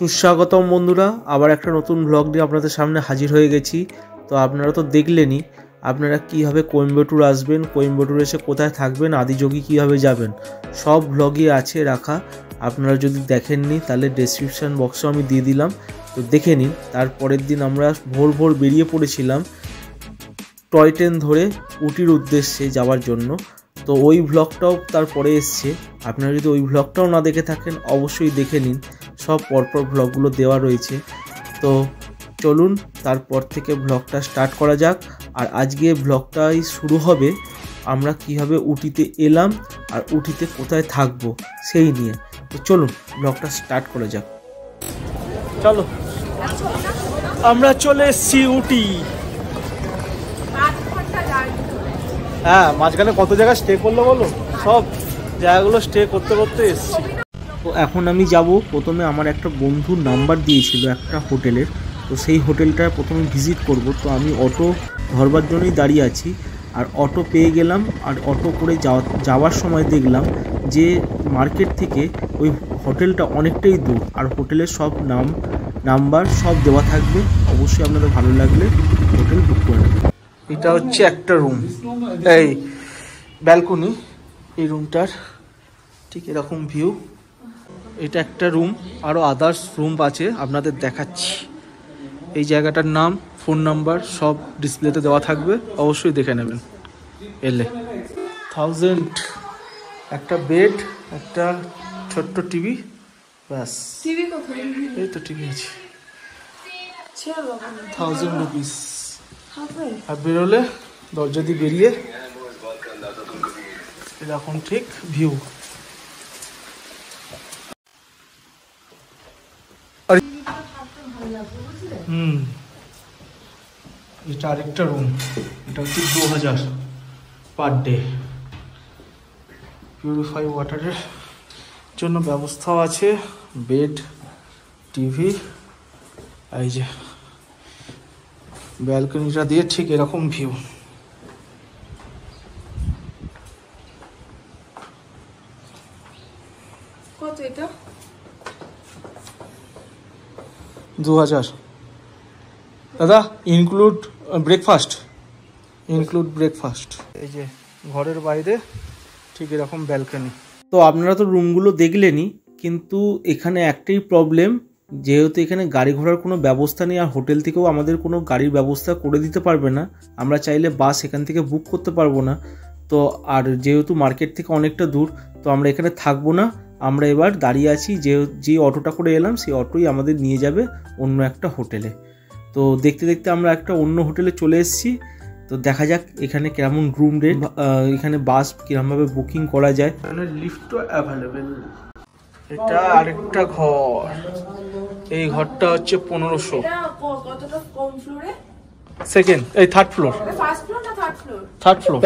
সুস্বাগতম বন্ধুরা, আবার একটা নতুন ব্লগ নিয়ে আপনাদের সামনে হাজির হয়ে গেছি। তো আপনারা তো দেখলেনই আপনারা কীভাবে কোয়েম্বাটুর আসবেন, কোয়েম্বাটুর এসে কোথায় থাকবেন, আদিযোগী কীভাবে যাবেন, সব ব্লগই আছে রাখা। আপনারা যদি দেখেননি তাহলে ডেসক্রিপশান বক্সেও আমি দিয়ে দিলাম, তো দেখে নিন। তারপরের দিন আমরা ভোর ভোর বেরিয়ে পড়েছিলাম টয় ট্রেন ধরে উটির উদ্দেশ্যে যাওয়ার জন্য। তো ওই ব্লগটাও তারপরে এসছে, আপনারা যদি ওই ব্লগটাও না দেখে থাকেন অবশ্যই দেখে নিন, সব পরপর ব্লগগুলো দেওয়া রয়েছে। তো চলুন তারপর থেকে ব্লগটা স্টার্ট করা যাক। আর আজকে ব্লগটাই শুরু হবে আমরা কিভাবে উটিতে এলাম আর উটিতে কোথায় থাকবো সেই নিয়ে। তো চলুন ব্লগটা স্টার্ট করা যাক। চলো, আমরা চলে এসেছি উটি। হ্যাঁ, মাঝখানে কত জায়গা স্টে করলো বলো, সব জায়গাগুলো স্টে করতে করতে এসেছি। তো এখন আমি যাব, প্রথমে আমার একটা বন্ধুর নাম্বার দিয়েছিল একটা হোটেলের, তো সেই হোটেলটা প্রথমে ভিজিট করব। তো আমি অটো ধরবার জন্যই দাঁড়িয়ে আছি, আর অটো পেয়ে গেলাম। আর অটো করে যাওয়ার সময় দেখলাম যে মার্কেট থেকে ওই হোটেলটা অনেকটাই দূর, আর হোটেলের সব নাম্বার সব দেওয়া থাকবে। অবশ্যই আপনাদের ভালো লাগলে হোটেল বুক করে নেবেন। এটা হচ্ছে একটা রুম, এই ব্যালকনি, এই রুমটার ঠিক এরকম ভিউ। এটা একটা রুম, আরও আদার্স রুম আছে আপনাদের দেখাচ্ছি। এই জায়গাটার নাম, ফোন নাম্বার সব ডিসপ্লেতে দেওয়া থাকবে, অবশ্যই দেখে নেবেন এলে। 1000 একটা বেড, একটা ছোট্ট টিভি, ব্যাস। এই তো টিভি আছে, 1000 রুপিস। আর বেরোলে দরজা দিয়ে বেরিয়ে এরকম ঠিক ভিউ। এটা আরেকটা রুম, এটা হচ্ছে 2000 পার ডে। পিউরিফাই ওয়াটারের জন্য ব্যবস্থাও আছে, বেড, টিভি। এই যে ব্যালকনিটা দিয়ে ঠিক এরকম ভিউ। কত এটা? 2000 দাদা, ইনক্লুড ব্রেকফাস্ট। এই যে ঘরের বাইরে ঠিক এরকম ব্যালকনি। তো আপনারা তো রুমগুলো দেখলেনই, কিন্তু এখানে একটাই প্রবলেম, যেহেতু এখানে গাড়ি ঘোড়ার কোনো ব্যবস্থা নেই, আর হোটেল থেকেও আমাদের কোনো গাড়ির ব্যবস্থা করে দিতে পারবে না। আমরা চাইলে বাস এখান থেকে বুক করতে পারবো না। তো আর যেহেতু মার্কেট থেকে অনেকটা দূর, তো আমরা এখানে থাকবো না। আমরা এবার দাঁড়িয়ে আছি, যে অটোটা করে এলাম সেই অটোই আমাদের নিয়ে যাবে অন্য একটা হোটেলে। তো দেখতে দেখতে আমরা একটা অন্য হোটেলে চলে এসেছি। তো দেখা যাক এখানে কেমন রুম রেট, এখানে বাস কিরমভাবে বুকিং করা যায়। এখানে লিফটও অ্যাভেলেবেল। এটা আরেকটা ঘর, এই ঘরটা হচ্ছে 1500। সেকেন্ড, এই থার্ড ফ্লোর। Third floor.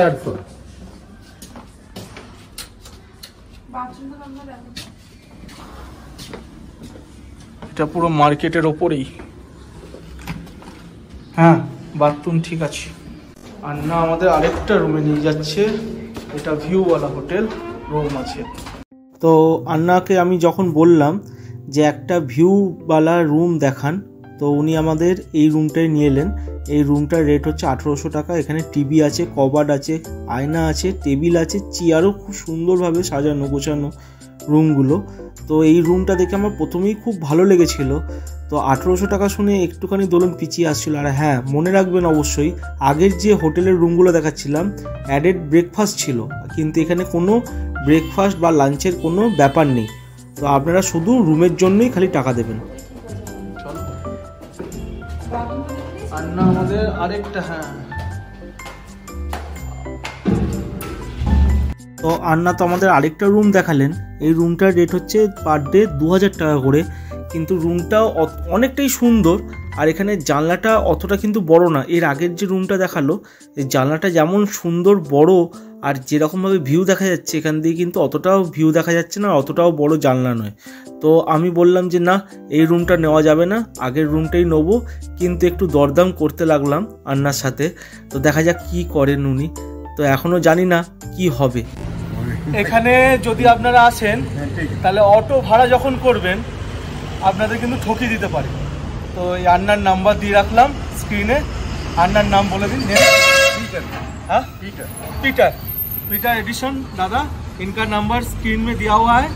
এটা পুরো মার্কেটের ওপরেই। হ্যাঁ, বাথরুম ঠিক আছে। আর না, আমাদের আরেকটা রুমে নিয়ে যাচ্ছে, এটা ভিউওয়ালা হোটেল রুম আছে। তো আন্নাকে আমি যখন বললাম যে একটা ভিউওয়ালা রুম দেখান, তো উনি আমাদের এই রুমটাই নিয়ে এলেন। এই রুমটার রেট হচ্ছে 1800 টাকা। এখানে টিভি আছে, কবার্ড আছে, আয়না আছে, টেবিল আছে, চেয়ারও খুব সুন্দরভাবে সাজানো গোছানো রুমগুলো। তো এই রুমটা দেখে আমার প্রথমেই খুব ভালো লেগেছিল। তো 1800 টাকা শুনে একটুখানি দোলন পিছিয়ে আসছিল। আর হ্যাঁ, মনে রাখবেন অবশ্যই, আগের যে হোটেলের রুমগুলো দেখাচ্ছিলাম অ্যাডেড ব্রেকফাস্ট ছিল, কিন্তু এখানে কোনো ব্রেকফাস্ট বা লাঞ্চের কোনো ব্যাপার নেই। তো আপনারা শুধু রুমের জন্যই খালি টাকা দেবেন। আর না, আমাদের আরেকটা, হ্যাঁ, তো আন্না তো আমাদের আরেকটা রুম দেখালেন। এই রুমটার রেট হচ্ছে পার ডে 2000 টাকা করে, কিন্তু রুমটাও অনেকটাই সুন্দর। আর এখানে জানলাটা অতটা কিন্তু বড় না। এর আগের যে রুমটা দেখালো, এই জানলাটা যেমন সুন্দর বড়, আর যেরকমভাবে ভিউ দেখা যাচ্ছে এখান দিয়ে কিন্তু অতটাও ভিউ দেখা যাচ্ছে না, অতটাও বড় জানলা নয়। তো আমি বললাম যে না, এই রুমটা নেওয়া যাবে না, আগের রুমটাই নেবো। কিন্তু একটু দরদাম করতে লাগলাম আন্নার সাথে। তো দেখা যাক কি করেন উনি, তো এখনও জানি না কি হবে। এখানে যদি আপনারা আসেন তাহলে অটো ভাড়া যখন করবেন আপনাদের কিন্তু ঠকিয়ে দিতে পারে। তো এই আন্নার নাম্বার দিয়ে রাখলাম স্ক্রিনে। আন্নার নাম বলে দিন। पीटर। हाँ पीटर पीटर एडिशन दादा, इनका नंबर स्क्रीन में दिया हुआ है,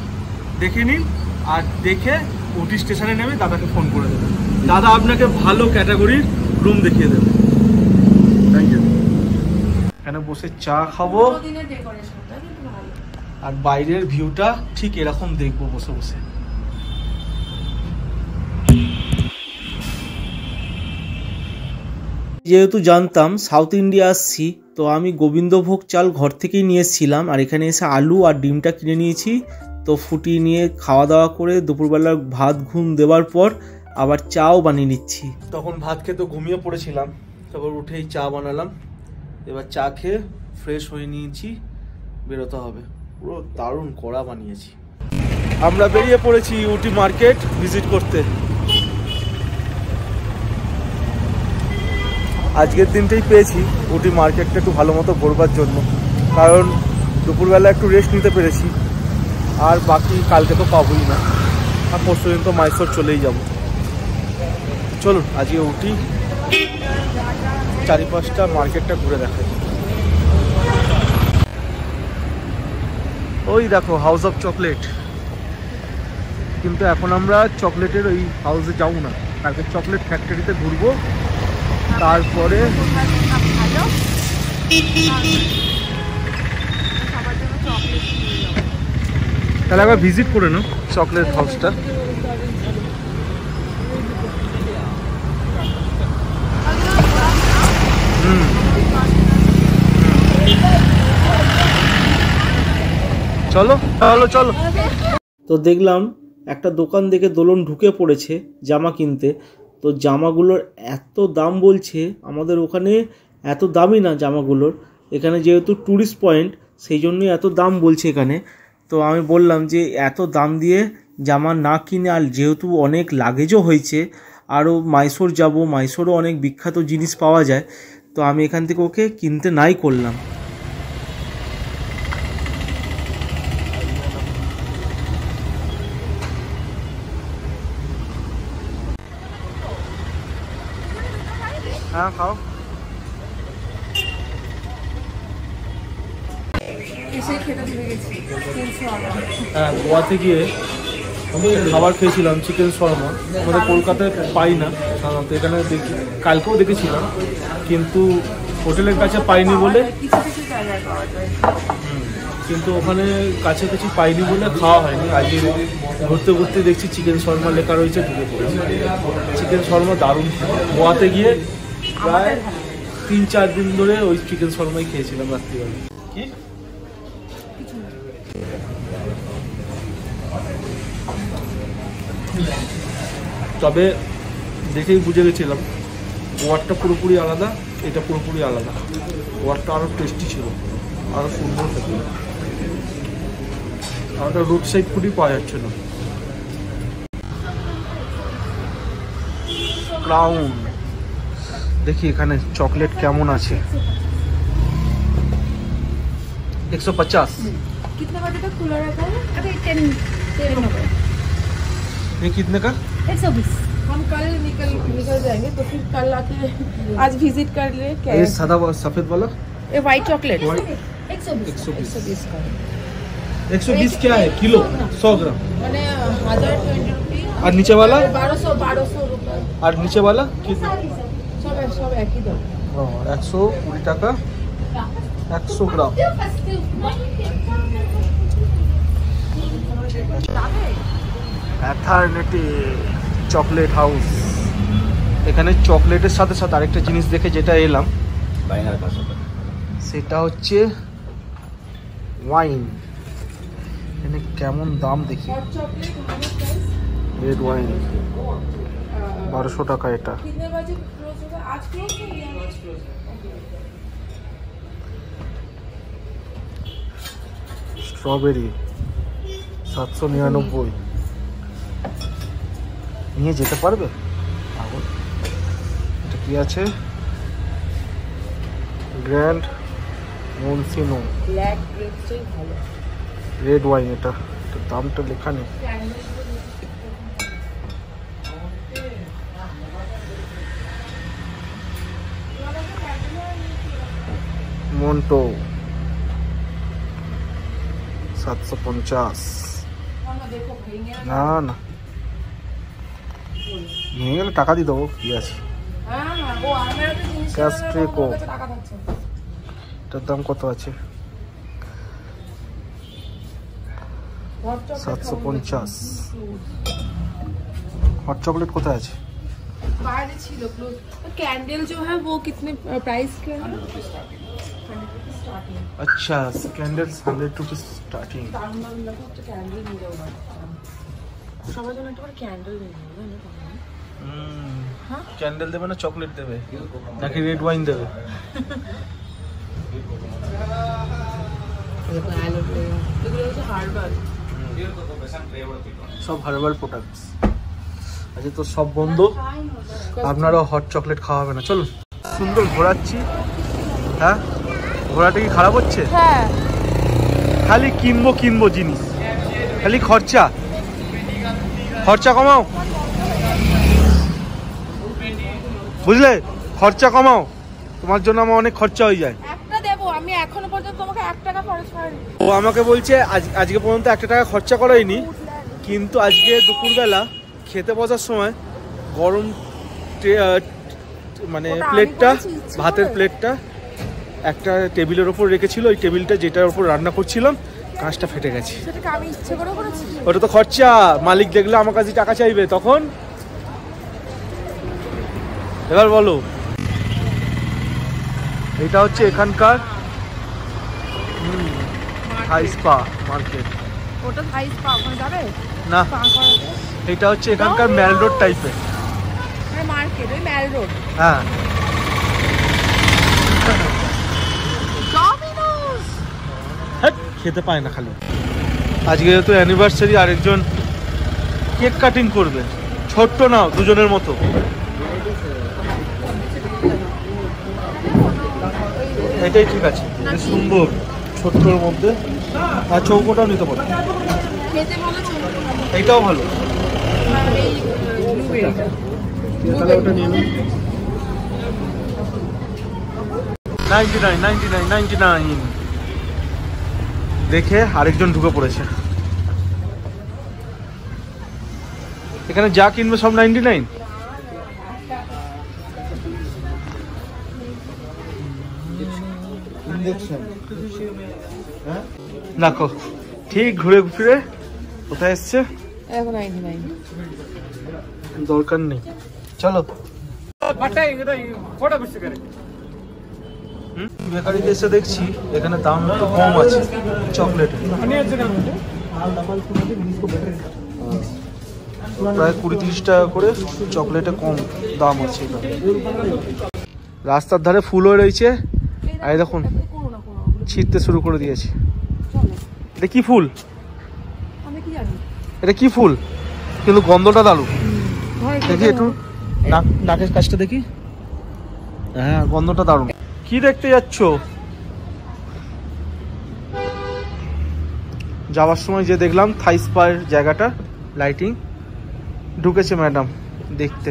देखे नीन और देखे ऊटी स्टेशने नेमे दादा के फोन करे देবেন। दादा আপনাকে ভালো ক্যাটাগরির রুম দেখিয়ে দেবে। Thank you. এখানে বসে চা খাবো আর বাইরের ভিউটা ঠিক এরকম দেখবো বসে বসে। যেহেতু জানতাম সাউথ ইন্ডিয়া আসছি, তো আমি গোবিন্দভোগ চাল ঘর থেকেই নিয়ে এসেছিলাম আর এখানে এসে আলু আর ডিমটা কিনে নিয়েছি। তো ফুটিয়ে নিয়ে খাওয়া দাওয়া করে দুপুরবেলার ভাত ঘুম দেওয়ার পর আবার চাও বানিয়ে নিচ্ছি। তখন ভাত খেয়ে তো ঘুমিয়ে পড়েছিলাম, তারপর উঠেই চা বানালাম। এবার চা খেয়ে ফ্রেশ হয়ে নিয়েছি, বেরোতে হবে। পুরো দারুণ কড়া বানিয়েছি। আমরা বেরিয়ে পড়েছি উটি মার্কেট ভিজিট করতে। আজকের দিনটাই পেয়েছি উটি মার্কেটটা একটু ভালো মতো ঘোরবার জন্য, কারণ দুপুরবেলা একটু রেস্ট নিতে পেরেছি। আর বাকি কালকে তো পাবোই না, আর পরশু দিন তো মাইসোর চলেই যাব। চলুন আজকে উটি চারিপাশটা মার্কেটটা ঘুরে দেখাই। ওই দেখো হাউস অফ চকলেট, কিন্তু এখন আমরা চকলেটের ওই হাউসে যাবো না, কালকে চকলেট ফ্যাক্টরিতে ঘুরবো। তারপরে তাহলে একবার ভিজিট করে নাও চকলেট হাউসটা। চলো চলো চলো। তো দেখলাম একটা দোকান দেখে দোলন ঢুকে পড়েছে জামা কিনতে। তো জামাগুলোর এত দাম বলছে, আমাদের ওখানে এত দামই না জামাগুলোর। এখানে যেহেতু ট্যুরিস্ট পয়েন্ট সেই জন্যই এত দাম বলছে এখানে। তো আমি বললাম যে এত দাম দিয়ে জামা না কিনে, আর যেহেতু অনেক লাগেজও হয়েছে, আরও মাইসোর যাব, মাইসোরও অনেক বিখ্যাত জিনিস পাওয়া যায়, তো আমি এখান থেকে ওকে কিনতে নাই করলাম। হ্যাঁ খাও। হ্যাঁ গোয়াতে গিয়ে খাবার খেয়েছিলাম চিকেন শর্মা, আমাদের কলকাতায় পাই না সাধারণত, এখানে দেখি কালকেও দেখেছিলাম কিন্তু হোটেলের কাছে পাইনি বলে, কিন্তু ওখানে কাছাকাছি পাইনি বলে খাওয়া হয়নি। আজকে ঘুরতে ঘুরতে দেখছি চিকেন শর্মা লেখা রয়েছে, ঢুকে পড়েছে। চিকেন শর্মা দারুণ। গোয়াতে গিয়ে প্রায় 3-4 দিন ধরে ওই চিকেন শর্মাই খেয়েছিলাম রাত্রিবেলা। কি তবে দেখেই বুঝে গেছিলাম গোয়ারটা পুরোপুরি আলাদা, এটা পুরোপুরি আলাদা। গোয়ারটা আরও টেস্টি ছিল, আরও সুন্দর খেতে। আর ওটা রোড সাইড ফুডই পাওয়া যাচ্ছে না। ক্রাউন দেখি এখানে চকলেট কেমন আছে। 150। कितने बजे तक खुला रहता है? अभी 10 ये कितने का? 120। हम कल निकल जाएंगे, तो फिर कल आके आज विजिट कर ले। क्या ये सादा सफेद वाला? ये व्हाइट चॉकलेट 120 का। 120 क्या है किलो? 100 ग्राम। मैंने 1020 रुपये। और नीचे वाला? 1200 रुपये। और नीचे वाला कितना? सब एक ही दाम। 120 টাকা 100 গ্রাম। অ্যাথারনিটি চকলেট হাউস। এখানে চকলেটের সাথে সাথে আরেকটা জিনিস দেখে যেটা এলাম সেটা হচ্ছে ওয়াইন। এখানে কেমন দাম দেখি। রেড ওয়াইন 1200 টাকা এটা। স্ট্রবেরি 799। নিয়ে যেতে পারবে? এটা কি আছে? গ্র্যান্ড মনসিনো ব্ল্যাক গ্রেপসটাই ভালো। Red wine. এটা দামটা লেখা নেই। মন্টো 750। না না ভেঙে গেলে টাকা দিয়ে দেবো, কি আছে। ক্যাস্ট্রিকো এটার দাম কত আছে? 750। हॉट चॉकलेट कोথায় আছে? बाहर ছিল क्लोज। कैंडल जो है वो कितने प्राइस के है? 100 स्टार्टिंग। अच्छा कैंडल्स 100 रुपीस स्टार्टिंग। कैंडल नहीं होगा সবার জন্য একটা ক্যান্ডেল দেবে না? হ্যাঁ ক্যান্ডেল দেবে না চকলেট দেবে নাকি রেড ওয়াইন দেবে? সব হার্বাল প্রোডাক্টস আচ্ছা। তো সব বন্ধ, আপনারাও হট চকলেট খাওয়াবে না। চলুন সুন্দর ঘোরাচ্ছি। হ্যাঁ ঘোরাটা কি খারাপ হচ্ছে? হ্যাঁ খালি কিনবো কিনবো জিনিস, খালি খরচা খরচা কমাও, বুঝলে? খরচা কমাও, তোমার জন্য আমার অনেক খরচা হয়ে যায়। একটা দেবো আমি, এখনো পর্যন্ত তোমাকে 1 টাকা খরচ করিনি। ও আমাকে বলছে আজকে পর্যন্ত 1 টাকা খরচা করাইনি, কিন্তু আজকে দুপুরবেলা খেতে বসার সময় গরম মানে প্লেটটা, ভাতের প্লেটটা একটা টেবিলের ওপর রেখেছিল। ওই টেবিলটা যেটার ওপর রান্না করছিলাম কাঁচটা ফেটে গেছে। সেটাকে আমি ইচ্ছে করে করেছি। ওটা তো খরচা, মালিক দেখলে আমার কাছে টাকা চাইবে তখন। এবার বলো, এটা হচ্ছে এখানকার থাই স্পা মার্কেট। ওটা থাই স্পা ওখানে যাবে না, স্পা করাতে? এটা হচ্ছে এখানকার ম্যাল রোড টাইপের মানে মার্কেট, ওই ম্যাল রোড। হ্যাঁ ডমিনোস খেতে পায় না খালি। আজকে যেহেতু অ্যানিভার্সারি, আরেকজন কেক কাটিং করবে, ছোট্ট নাও দুজনের মতো। এটাই ঠিক আছে, এটা সুন্দর ছোট্টর মধ্যে। আর চৌকোটাও নিতে পারো, খেতে ভালো, চলবে এইটাও ভালো। এই ব্লুবেরিটা তাহলে ওটা নিয়ে নাও। 99 99 99। দেখে আরেকজন ঢুকে পড়েছে। এখানে যা কিনবে সব 99। দেখো ঠিক ঘুরে ফিরে কোথায় এসছে, এখন 99। দরকার নেই, চলো। বেকারিতে এসে দেখছি এখানে দাম একটু কম আছে চকলেটের, প্রায় 20-30 টাকা করে চকলেটে কম দাম আছে এখানে। রাস্তার ধারে ফুলও রয়েছে, আর দেখুন ছিঁড়তে শুরু করে দিয়েছে। এটা কি ফুল? আমি কি জানি এটা কি ফুল, কিন্তু গন্ধটা দারুণ। দেখি একটু নাকের কাছটা দেখি, হ্যাঁ গন্ধটা দারুণ। কি দেখতে যাচ্ছ? যাওয়ার সময় যে দেখলাম থাই স্পার জায়গাটা, লাইটিং ঢুকেছে ম্যাডাম দেখতে,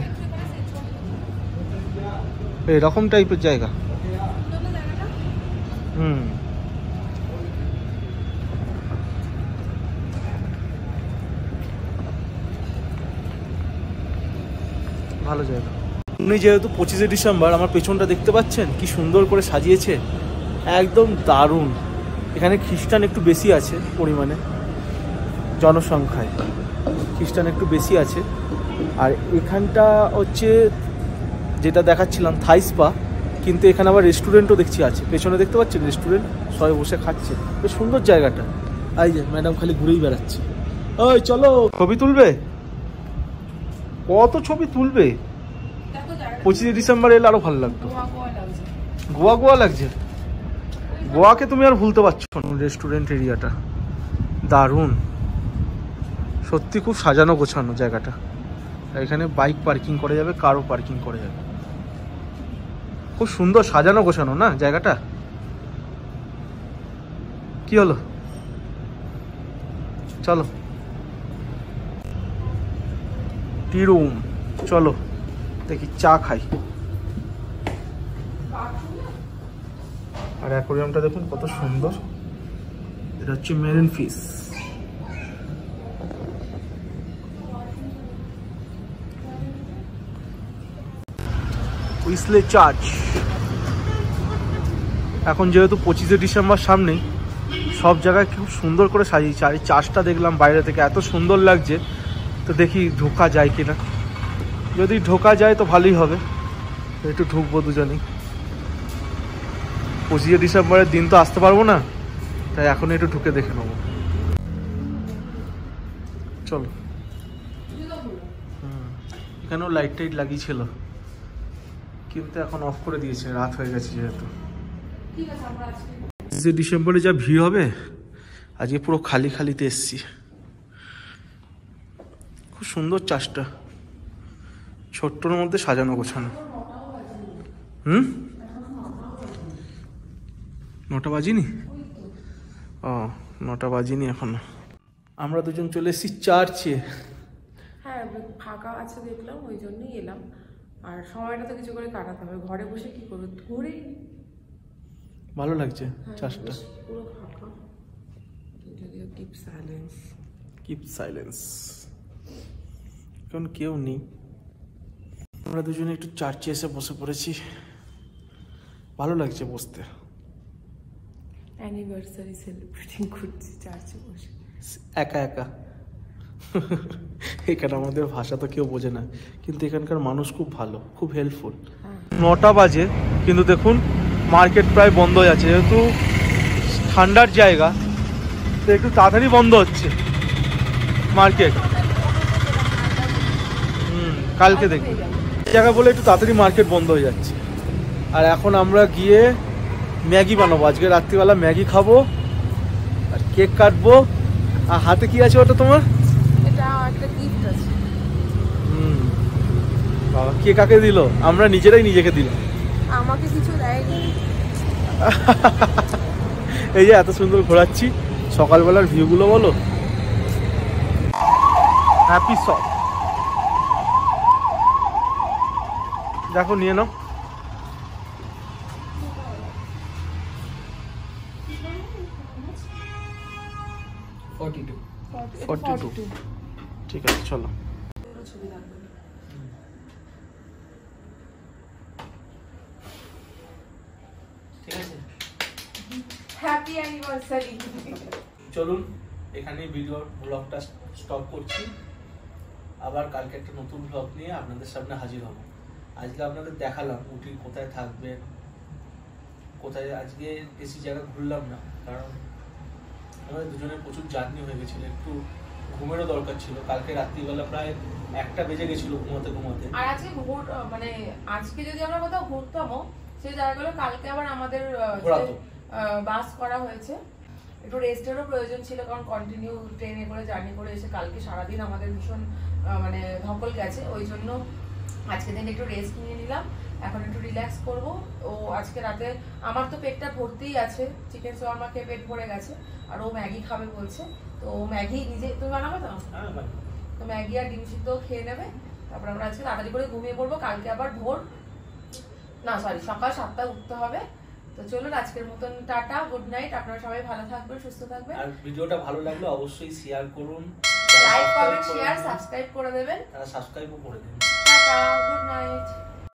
এরকম টাইপের জায়গা। ভালো জায়গা। উনি যেহেতু 25শে ডিসেম্বর, আমার পেছনটা দেখতে পাচ্ছেন কি সুন্দর করে সাজিয়েছে, একদম দারুণ। এখানে খ্রিস্টান একটু বেশি আছে পরিমাণে, জনসংখ্যায় খ্রিস্টান একটু বেশি আছে। আর এখানটা হচ্ছে যেটা দেখাচ্ছিলাম থাই স্পা, কিন্তু এখানে আবার রেস্টুরেন্টও দেখছি আছে। পেছনে দেখতে পাচ্ছেন রেস্টুরেন্ট, সবাই বসে খাচ্ছে। বেশ সুন্দর জায়গাটা। এই যে ম্যাডাম খালি ঘুরেই বেড়াচ্ছে। ওই চলো ছবি তুলবে, কত ছবি তুলবে। 25শে ডিসেম্বর এলে আরো ভালো লাগতো। গোয়া গোয়া লাগছে, গোয়াকে তুমি আর ভুলতে পারছো না। রেস্টুরেন্ট এরিয়াটা দারুণ, সত্যি খুব সাজানো গোছানো জায়গাটা। এখানে বাইক পার্কিং করা যাবে, কারও পার্কিং করা যাবে। খুব সুন্দর সাজানো গোছানো না জায়গাটা। কি হলো, চলো টি রুম, চলো দেখি চা খাই। আর অ্যাকোরিয়ামটা দেখুন কত সুন্দর। এটা হচ্ছে মেরিন ফিশ। হুইসলে চার্চ। এখন যেহেতু 25শে ডিসেম্বর সামনেই, সব জায়গায় খুব সুন্দর করে সাজিয়েছে। আর এই চার্চটা দেখলাম বাইরে থেকে, এত সুন্দর লাগছে। তো দেখি ঢোকা যায় কিনা, যদি ঢোকা যায় তো ভালোই হবে। একটু ঢুকবো দুজনেই। 25শে ডিসেম্বরের দিন তো আসতে পারবো না, তাই এখন একটু ঢুকে দেখে নেবো। চলো। এখানেও লাইট টাইট লাগিয়েছিল, কিন্তু এখন অফ করে দিয়েছে, রাত হয়ে গেছে যেহেতু। 25শে ডিসেম্বরে যা ভিড় হবে, আজকে পুরো খালি খালিতে এসছি। খুব সুন্দর চার্চটা, ছোট্টর মধ্যে সাজানো গোছানো। 9টা বাজিনি? ও, 9টা বাজিনি এখনো। আমরা দুজন চলে এসেছি চার্চে। হ্যাঁ, ফাঁকা আছে দেখলাম, ওই জন্যই এলাম। আর সময়টা তো কিছু করে কাটাতে হবে, ঘরে বসে কি করবো, ঘুরে। ভালো লাগছে চার্চটা, পুরো ফাঁকা। যদিও কিপ সাইলেন্স। Keep silence. এখন কেউ নেই। আমরা দুজনে একটু চার্চে এসে বসে পড়েছি, ভালো লাগছে বসতে। অ্যানিভার্সারি সেলিব্রেটিং করছি চার্চে বসে, একা একা। এখানে আমাদের ভাষা তো কেউ বোঝে না, কিন্তু এখানকার মানুষ খুব ভালো, খুব হেল্পফুল। 9টা বাজে, কিন্তু দেখুন মার্কেট প্রায় বন্ধ হয়ে যাচ্ছে। যেহেতু ঠান্ডার জায়গা, তো একটু তাড়াতাড়ি বন্ধ হচ্ছে মার্কেট। কালকে দেখি জায়গা বলে একটু তাড়াতাড়ি মার্কেট বন্ধ হয়ে যাচ্ছে। আর এখন আমরা গিয়ে ম্যাগি বানাবো। আজকে রাত্রিবেলা ম্যাগি খাবো আর কেক কাটবো। আর হাতে কি আছে ওটা তোমার? এটা একটা গিফট আছে। বাবা, কে কাকে দিল? আমরা নিজেরাই নিজেকে দিলাম। আমাকে কিছু দেয়নি। এই যে এত সুন্দর ঘোরাচ্ছি, সকালবেলার ভিউগুলো বলো। হ্যাপি শপ, দেখো নিয়ে নাও। ঠিক আছে, চলো। Happy anniversary. চলুন, এখানেই ভিডিও ব্লগটা স্টপ করছি। আবার কালকে একটা নতুন ব্লগ নিয়ে আপনাদের সামনে হাজির হব। আজকে আপনাদের দেখালাম উটি কোথায় থাকবেন, কোথায়। আজকে বেশি জায়গা ঘুরলাম না, কারণ আমাদের দুজনের প্রচুর জার্নি হয়ে গেছিল, একটু ঘুমেরও দরকার ছিল। কালকে রাত্রিবেলা প্রায় 1টা বেজে গেছিল ঘুমাতে ঘুমাতে। আর আজকে মানে আজকে যদি আমরা কোথাও ঘুরতামও, সেই জায়গাগুলো কালকে আবার আমাদের বাস করা হয়েছে। একটু রেস্টেরও প্রয়োজন ছিল, কারণ কন্টিনিউ ট্রেনে করে জার্নি করে এসে কালকে সারাদিন আমাদের ভীষণ মানে ধকল গেছে। ওই জন্য আজকে দিন একটু রেস্ট নিয়ে নিলাম, এখন একটু রিল্যাক্স করব। ও আজকে রাতে আমার তো পেটটা ভর্তিই আছে, চিকেন শর্মা খেয়ে পেট ভরে গেছে। আর ও ম্যাগি খাবে বলছে, তো ও ম্যাগি নিজে, তুমি বানাবে তো? তো ম্যাগি আর ডিম সিদ্ধ খেয়ে নেবে। তারপর আমরা আজকে তাড়াতাড়ি করে ঘুমিয়ে পড়বো, কালকে আবার সকাল 7টায় উঠতে হবে। তো চলুন, আজকের মতন টাটা, গুড নাইট। আপনারা সবাই ভালো থাকবেন, সুস্থ থাকবেন। আর ভিডিওটা ভালো লাগলে অবশ্যই শেয়ার করুন, লাইক, কমেন্ট, শেয়ার, সাবস্ক্রাইব করে দেবেন। সাবস্ক্রাইবও করে দিন। Tata, good night.